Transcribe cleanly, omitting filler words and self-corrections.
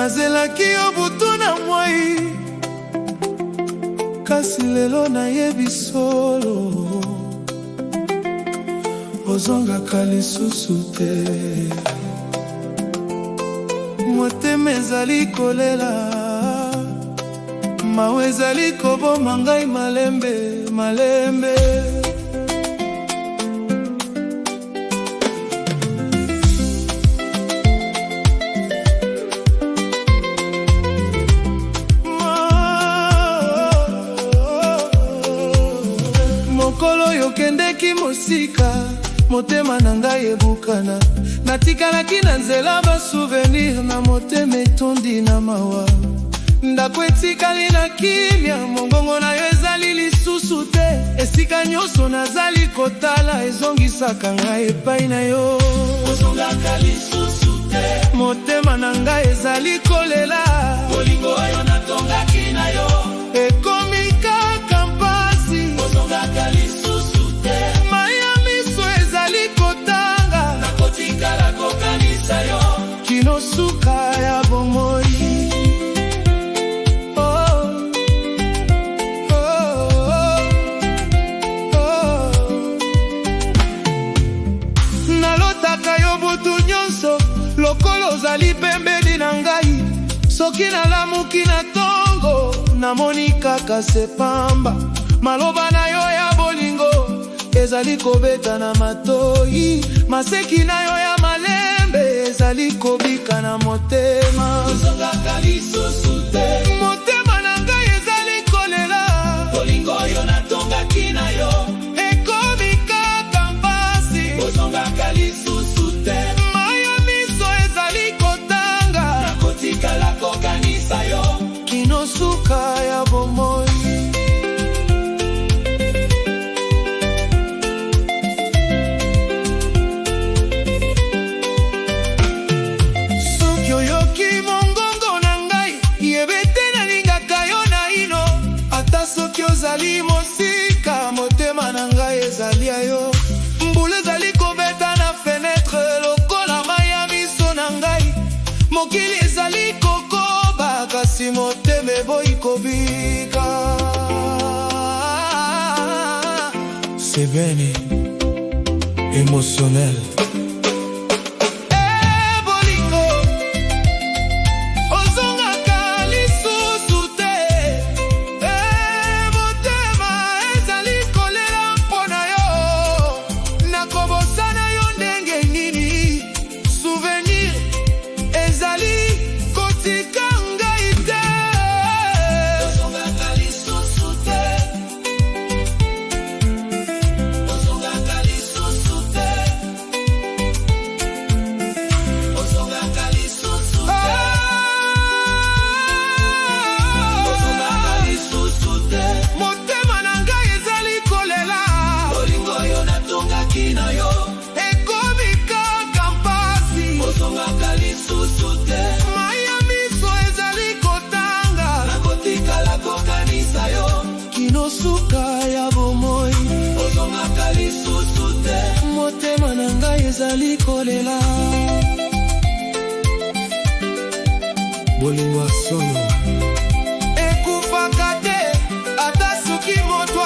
nazelaki yo butu na mwai, kasi lelo nayebi solo ozongaka lisusu te. Motema ezali kolela, mawe ezali koboma ngai malembe malembe. Mokolo yokendeki mosika, motema na ngai ebukana. Natikalaki na nzela ba souvenir na motema etondi na mawa. Ndako etikali na kimia, mongongo na yo ezali lisusu te. Esika nyonso nazali kotala ezongisaka ngai epai na yo. Ozongaka lisusu te. Motema na ngai ezali kolela, bolingo oyo natongaki na yo ekomi kaka mpasi. Ozongaka lisusu te. Maya miso ezali kotanga, nakotikala kokanisa yo kinosuka ya bomoi. Lokolo ozali pembeni na ngai, soki nalamuki na tongo namoni kaka sepamba. Maloba na yo ya bolingo ezali kobeta na matoi, maseki na yo ya malembe ezali kobika na motema. Ozongaka lisusu te. Motema na ngai ezali kolela, bolingo oyo natongaki na yo ekomi kaka mpasi. Ozongaka lisusu te. Nakotikala kokanisa yo kinosuka ya bomoi. Soki oyoki mongongo na ngai, yebete nalingaka yo naino. Ata soki ozali mosika, motema na ngai ezali ayo. Mbula ezali kobeta na fenetre lokola maya miso na ngai. Mokili ezali kokoba, kasi motema eboyi kobika. Sebene émotionnel. Kinosuka ya bomoi. Ozongaka lisusu te. Motema na ngai ezali kolela, bolingo solo ekufaka te. Ata soki moto